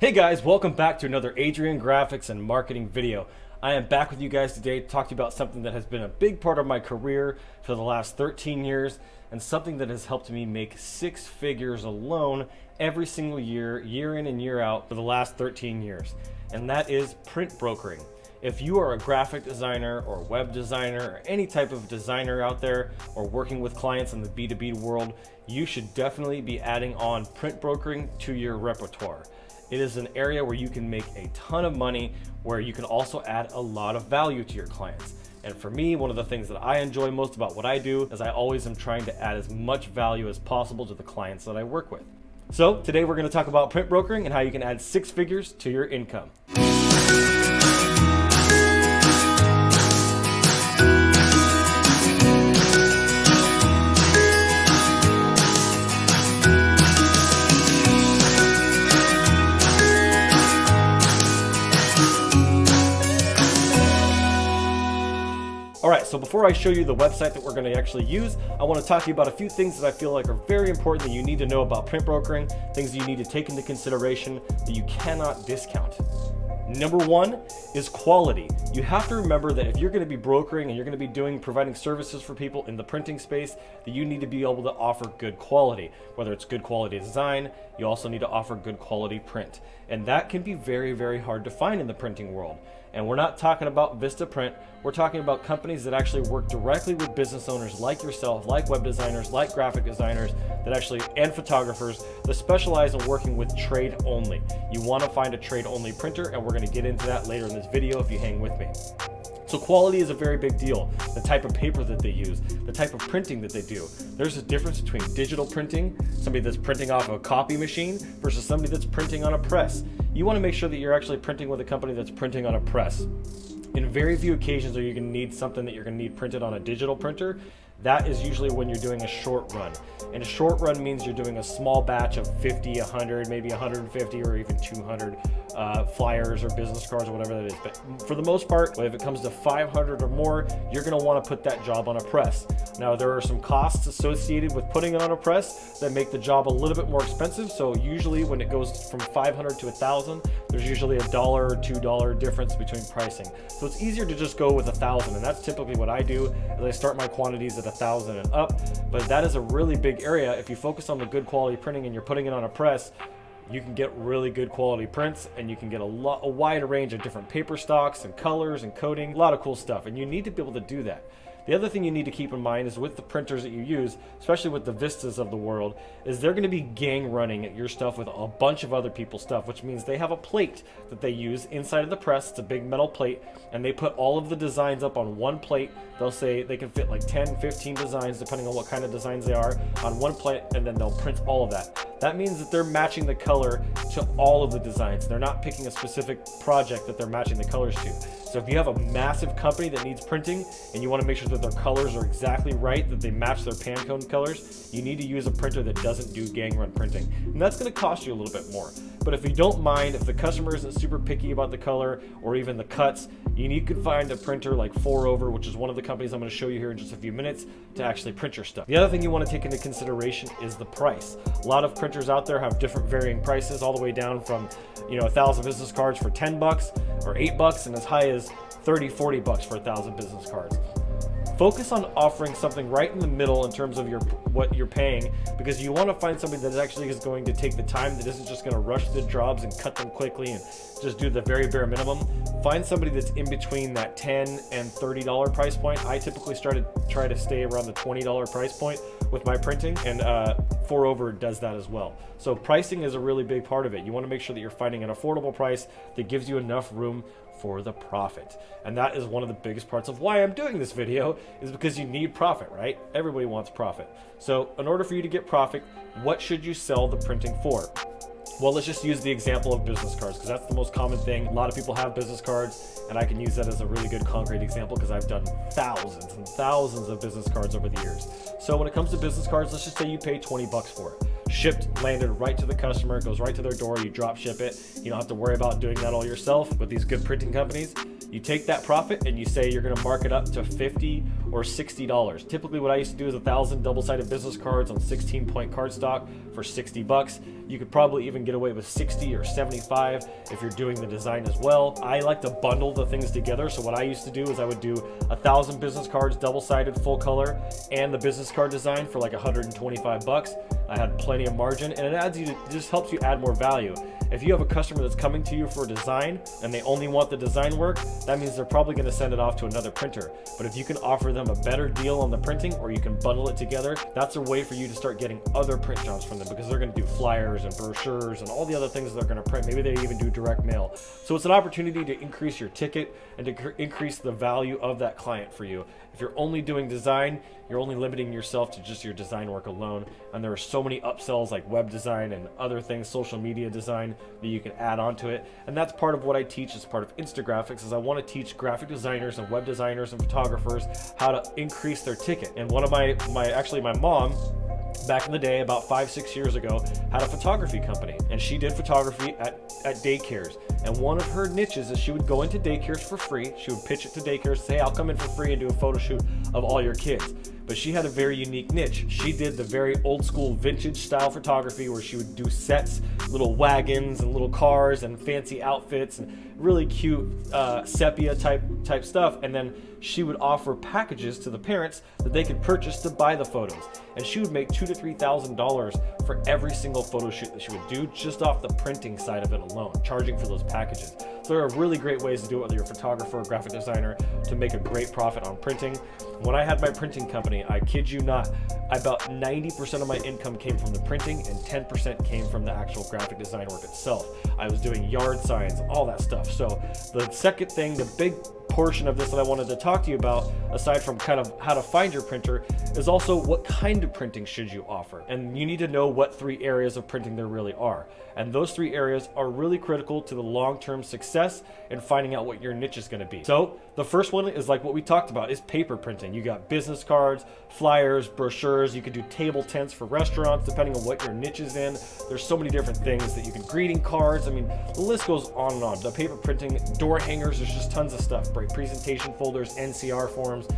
Hey guys, welcome back to another Adrian graphics and marketing video. I am back with you guys today to talk to you about something that has been a big part of my career for the last 13 years and something that has helped me make six figures alone every single year, year in and year out for the last 13 years. And that is print brokering. If you are a graphic designer or web designer or any type of designer out there or working with clients in the B2B world, you should definitely be adding on print brokering to your repertoire. It is an area where you can make a ton of money, where you can also add a lot of value to your clients. And for me, one of the things that I enjoy most about what I do is I always am trying to add as much value as possible to the clients that I work with. So today we're going to talk about print brokering and how you can add six figures to your income. Alright, so before I show you the website that we're going to actually use, I want to talk to you about a few things that I feel like are very important that you need to know about print brokering, things you need to take into consideration that you cannot discount. Number one is quality. You have to remember that if you're going to be brokering and you're going to be providing services for people in the printing space, that you need to be able to offer good quality. Whether it's good quality design, you also need to offer good quality print. And that can be very, very hard to find in the printing world. And we're not talking about Vista Print. We're talking about companies that actually work directly with business owners like yourself, like web designers, like graphic designers, and photographers that specialize in working with trade only. You want to find a trade only printer, and we're going to get into that later in this video if you hang with me. So quality is a very big deal. The type of paper that they use, the type of printing that they do. There's a difference between digital printing, somebody that's printing off a copy machine, versus somebody that's printing on a press. You want to make sure that you're actually printing with a company that's printing on a press. In very few occasions are you going to need something that you're going to need printed on a digital printer. That is usually when you're doing a short run. And a short run means you're doing a small batch of 50, 100, maybe 150 or even 200 flyers or business cards or whatever that is. But for the most part, if it comes to 500 or more, you're going to want to put that job on a press. Now, there are some costs associated with putting it on a press that make the job a little bit more expensive. So usually when it goes from 500 to 1,000, there's usually $1 or $2 difference between pricing. So it's easier to just go with 1,000, and that's typically what I do as I start my quantities at 1,000 and up. But that is a really big area. If you focus on the good quality printing and you're putting it on a press, you can get really good quality prints, and you can get a wide range of different paper stocks and colors and coating, a lot of cool stuff, and you need to be able to do that. The other thing you need to keep in mind is with the printers that you use, especially with the Vistas of the world, is they're going to be gang running at your stuff with a bunch of other people's stuff, which means they have a plate that they use inside of the press. It's a big metal plate, and they put all of the designs up on one plate. They'll say they can fit like 10, 15 designs, depending on what kind of designs they are, on one plate, and then they'll print all of that. That means that they're matching the color to all of the designs. They're not picking a specific project that they're matching the colors to. So if you have a massive company that needs printing and you want to make sure that their colors are exactly right, that they match their Pantone colors, you need to use a printer that doesn't do gang run printing. And that's going to cost you a little bit more. But if you don't mind, if the customer isn't super picky about the color or even the cuts, you need to find a printer like 4Over, which is one of the companies I'm going to show you here in just a few minutes, to actually print your stuff. The other thing you want to take into consideration is the price. A lot of printers out there have different varying prices, all the way down from 1,000 business cards for $10 or $8, and as high as 30, 40 bucks for 1,000 business cards. Focus on offering something right in the middle in terms of what you're paying, because you want to find somebody that actually is going to take the time, that isn't just going to rush the jobs and cut them quickly and just do the very bare minimum. Find somebody that's in between that $10 and $30 price point. I typically try to stay around the $20 price point with my printing, and 4Over does that as well. So pricing is a really big part of it. You want to make sure that you're finding an affordable price that gives you enough room for the profit. And that is one of the biggest parts of why I'm doing this video, is because you need profit, right? Everybody wants profit. So in order for you to get profit, what should you sell the printing for? Well, let's just use the example of business cards, because that's the most common thing. A lot of people have business cards, and I can use that as a really good concrete example because I've done thousands and thousands of business cards over the years. So when it comes to business cards, let's just say you pay 20 bucks for it. Shipped, landed right to the customer, it goes right to their door, you drop ship it. You don't have to worry about doing that all yourself with these good printing companies. You take that profit and you say you're going to mark it up to $50 or $60. Typically what I used to do is 1,000 double-sided business cards on 16-point cardstock for $60. You could probably even get away with 60 or 75 if you're doing the design as well. I like to bundle the things together. So what I used to do is I would do 1,000 business cards, double-sided, full color, and the business card design for like $125. I had plenty of margin, and it just helps you add more value. If you have a customer that's coming to you for a design and they only want the design work, that means they're probably going to send it off to another printer. But if you can offer them a better deal on the printing, or you can bundle it together, that's a way for you to start getting other print jobs from them, because they're going to do flyers and brochures and all the other things they're going to print. Maybe they even do direct mail. So it's an opportunity to increase your ticket and to increase the value of that client for you. If you're only doing design, you're only limiting yourself to just your design work alone. And there are so many upsells like web design and other things, social media design, that you can add onto it. And that's part of what I teach as part of Instagraphics, is I want to teach graphic designers and web designers and photographers how to increase their ticket. And one of my mom, back in the day, about 5-6 years ago, had a photography company, and she did photography at daycares. And one of her niches is she would go into daycares for free. She would pitch it to daycares, say, I'll come in for free and do a photo shoot of all your kids. But she had a very unique niche. She did the very old school vintage style photography, where she would do sets, little wagons and little cars and fancy outfits and really cute sepia type stuff. And then she would offer packages to the parents that they could purchase to buy the photos. And she would make $2,000 to $3,000 for every single photo shoot that she would do, just off the printing side of it alone, charging for those packages. So there are really great ways to do it, whether you're a photographer or graphic designer, to make a great profit on printing. When I had my printing company, I kid you not, about 90% of my income came from the printing and 10% came from the actual graphic design work itself. I was doing yard signs, all that stuff. So the second thing, the big portion of this that I wanted to talk to you about, aside from kind of how to find your printer, is also what kind of printing should you offer. And you need to know what 3 areas of printing there really are. And those 3 areas are really critical to the long-term success and finding out what your niche is going to be. So the first one is like what we talked about, is paper printing. You got business cards, flyers, brochures. You could do table tents for restaurants, depending on what your niche is in. There's so many different things that you can, greeting cards. I mean, the list goes on and on. The paper printing, door hangers, there's just tons of stuff. Presentation folders, NCR forms.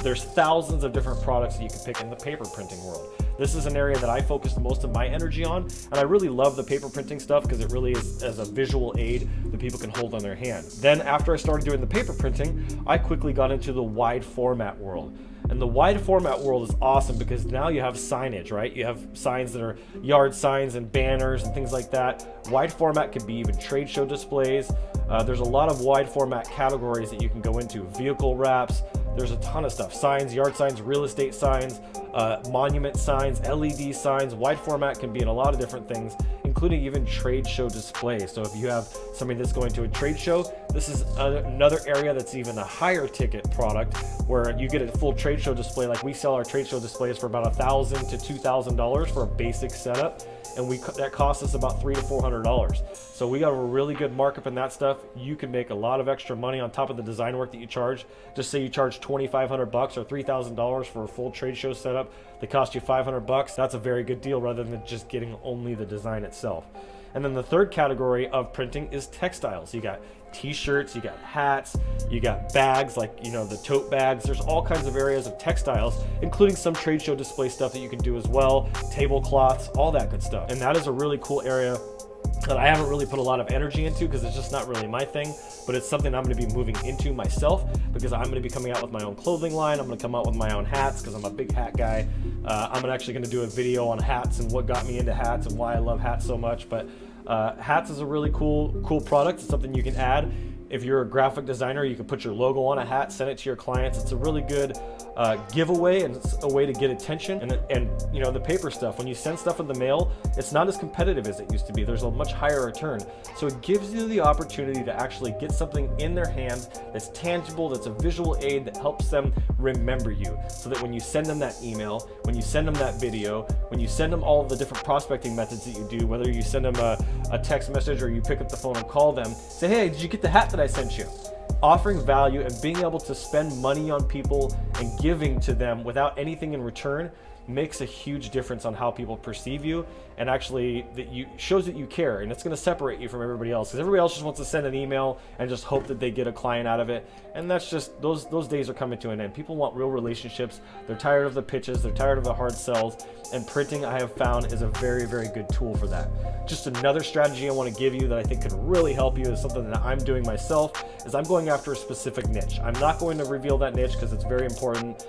There's thousands of different products that you can pick in the paper printing world. This is an area that I focus most of my energy on, and I really love the paper printing stuff because it really is as a visual aid that people can hold on their hand. Then after I started doing the paper printing, I quickly got into the wide format world. And the wide format world is awesome because now you have signage, right? You have signs that are yard signs and banners and things like that. Wide format could be even trade show displays. There's a lot of wide format categories that you can go into. Vehicle wraps, there's a ton of stuff. Signs, yard signs, real estate signs, monument signs, LED signs. Wide format can be in a lot of different things, including even trade show displays. So if you have somebody that's going to a trade show, this is another area that's even a higher ticket product, where you get a full trade show display. Like we sell our trade show displays for about $1,000 to $2,000 for a basic setup, and that costs us about $300 to $400. So we got a really good markup in that stuff. You can make a lot of extra money on top of the design work that you charge. Just say you charge $2,500 or $3,000 for a full trade show setup that cost you $500. That's a very good deal, rather than just getting only the design itself. And then the third category of printing is textiles. You got t-shirts, you got hats, you got bags, like, the tote bags. There's all kinds of areas of textiles, including some trade show display stuff that you can do as well, tablecloths, all that good stuff. And that is a really cool area that I haven't really put a lot of energy into because it's just not really my thing, but it's something I'm going to be moving into myself, because I'm going to be coming out with my own clothing line. I'm going to come out with my own hats because I'm a big hat guy. I'm actually going to do a video on hats and what got me into hats and why I love hats so much. But hats is a really cool product. It's something you can add. If you're a graphic designer, you can put your logo on a hat, send it to your clients. It's a really good giveaway, and it's a way to get attention. And the paper stuff, when you send stuff in the mail, it's not as competitive as it used to be. There's a much higher return. So it gives you the opportunity to actually get something in their hands that's tangible, that's a visual aid that helps them remember you. So that when you send them that email, when you send them that video, when you send them all of the different prospecting methods that you do, whether you send them a text message or you pick up the phone and call them, say, hey, did you get the hat that I sent you? Offering value and being able to spend money on people and giving to them without anything in return makes a huge difference on how people perceive you, and actually shows that you care, and it's going to separate you from everybody else, because everybody else just wants to send an email and just hope that they get a client out of it. And that's just, those days are coming to an end. People want real relationships. They're tired of the pitches, they're tired of the hard sells, and printing, I have found, is a very, very good tool for that. Just another strategy I want to give you that I think could really help you is something that I'm doing myself, is I'm going after a specific niche. I'm not going to reveal that niche because it's very important.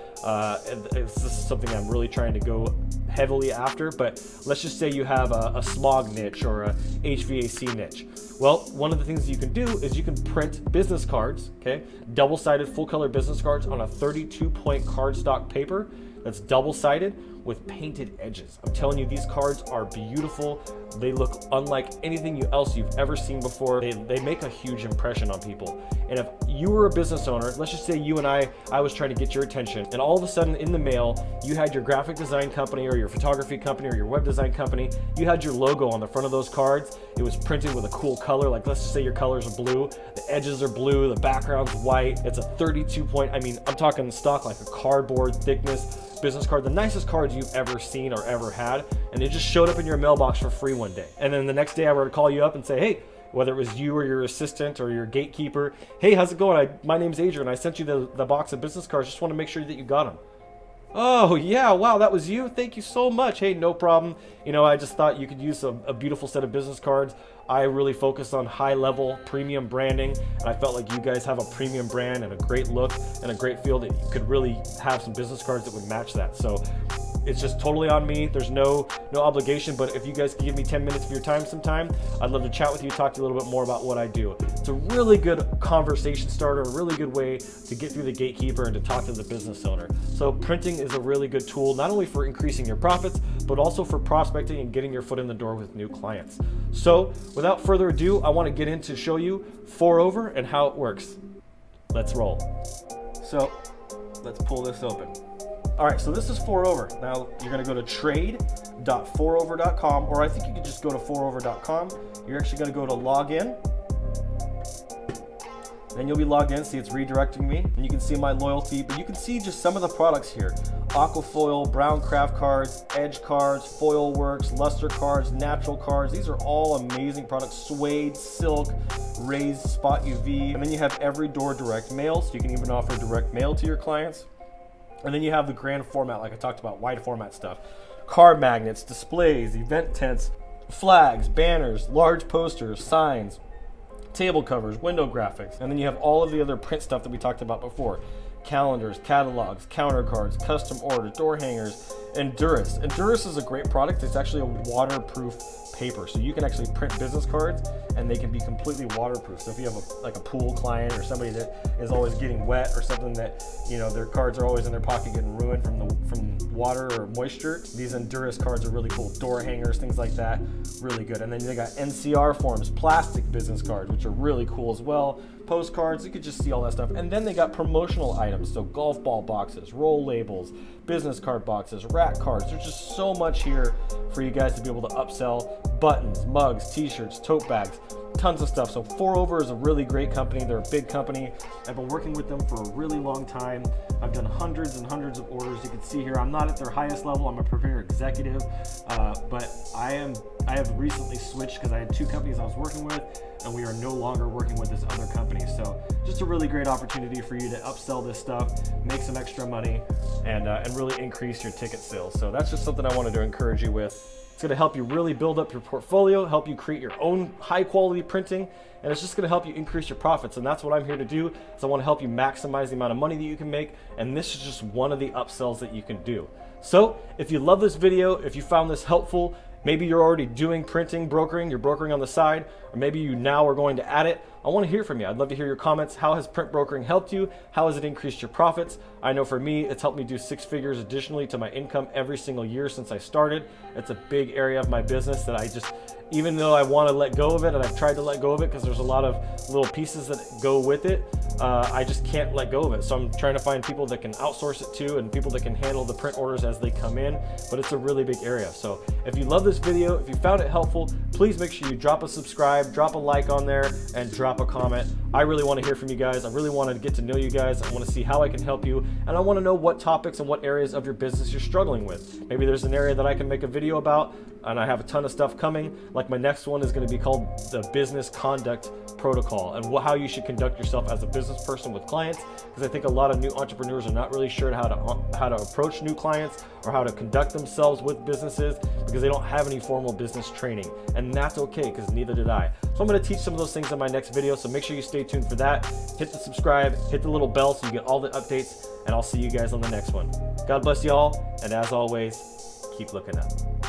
This is something I'm really trying to go heavily after, but let's just say you have a smog niche or a HVAC niche. Well, one of the things you can do is you can print business cards, okay? Double-sided full-color business cards on a 32-point cardstock paper that's double-sided with painted edges. I'm telling you, these cards are beautiful. They look unlike anything else you've ever seen before. They make a huge impression on people. And if you were a business owner, let's just say you and I was trying to get your attention, and all of a sudden in the mail, you had your graphic design company or your photography company or your web design company, you had your logo on the front of those cards. It was printed with a cool color, like let's just say your colors are blue, the edges are blue, the background's white. It's a 32-point, I mean, I'm talking stock, like a cardboard thickness business card, the nicest cards you've ever seen or ever had, and it just showed up in your mailbox for free one day. And then the next day I were to call you up and say, hey, whether it was you or your assistant or your gatekeeper, hey, how's it going? My name's Adrian. I sent you the box of business cards. Just want to make sure that you got them. Oh, yeah, wow, that was you? Thank you so much. Hey, no problem. You know, I just thought you could use a beautiful set of business cards. I really focus on high-level premium branding, and I felt like you guys have a premium brand and a great look and a great feel that you could really have some business cards that would match that. So it's just totally on me. There's no obligation, but if you guys can give me 10 minutes of your time sometime, I'd love to chat with you, talk to you a little bit more about what I do. It's a really good conversation starter, a really good way to get through the gatekeeper and to talk to the business owner. So printing is a really good tool, not only for increasing your profits, but also for prospecting and getting your foot in the door with new clients. So without further ado, I want to get into show you 4over and how it works. Let's roll. So let's pull this open. All right, so this is 4over. Now you're gonna go to trade.4over.com, or I think you could just go to 4over.com. You're actually gonna go to login. Then you'll be logged in, see it's redirecting me, and you can see my loyalty, but you can see just some of the products here. Aquafoil, brown craft cards, edge cards, foil works, luster cards, natural cards. These are all amazing products. Suede, silk, raised spot UV. And then you have every door direct mail, so you can even offer direct mail to your clients. And then you have the grand format, like I talked about, wide format stuff. Card magnets, displays, event tents, flags, banners, large posters, signs, table covers, window graphics. And then you have all of the other print stuff that we talked about before. Calendars, catalogs, counter cards, custom orders, door hangers, and Duris. And Duris is a great product. It's actually a waterproof paper, so you can actually print business cards and they can be completely waterproof. So if you have like a pool client or somebody that is always getting wet, or something that, you know, their cards are always in their pocket getting ruined from water or moisture, these Endurus cards are really cool. Door hangers, things like that, really good. And then they got NCR forms, plastic business cards, which are really cool as well. Postcards, you could just see all that stuff. And then they got promotional items, so golf ball boxes, roll labels, business card boxes, rack cards. There's just so much here for you guys to be able to upsell. Buttons, mugs, t-shirts, tote bags, tons of stuff. So 4over is a really great company. They're a big company. I've been working with them for a really long time. I've done hundreds and hundreds of orders. You can see here, I'm not at their highest level. I'm a preparer executive, but I have recently switched because I had two companies I was working with, and we are no longer working with this other company. So just a really great opportunity for you to upsell this stuff, make some extra money, and really increase your ticket sales. So that's just something I wanted to encourage you with. It's going to help you really build up your portfolio, help you create your own high quality printing, and it's just going to help you increase your profits. And that's what I'm here to do, is I want to help you maximize the amount of money that you can make, and this is just one of the upsells that you can do. So if you love this video, if you found this helpful, maybe you're already doing printing, brokering, you're brokering on the side, or maybe you now are going to add it, I want to hear from you. I'd love to hear your comments. How has print brokering helped you? How has it increased your profits? I know for me, it's helped me do 6 figures additionally to my income every single year since I started. It's a big area of my business that I just, even though I want to let go of it, and I've tried to let go of it because there's a lot of little pieces that go with it, I just can't let go of it. So I'm trying to find people that can outsource it to, and people that can handle the print orders as they come in, but it's a really big area. So if you love this video, if you found it helpful, please make sure you drop a subscribe, drop a like on there, and drop a comment. I really want to hear from you guys. I really want to get to know you guys. I want to see how I can help you, and I want to know what topics and what areas of your business you're struggling with. Maybe there's an area that I can make a video about, and I have a ton of stuff coming. Like my next one is going to be called the Business Conduct Protocol, and how you should conduct yourself as a business person with clients, because I think a lot of new entrepreneurs are not really sure how to approach new clients or how to conduct themselves with businesses because they don't have any formal business training, and that's okay because neither did I. So I'm going to teach some of those things in my next video, so make sure you stay tuned for that. Hit the subscribe, hit the little bell so you get all the updates, and I'll see you guys on the next one. God bless y'all, and as always, keep looking up.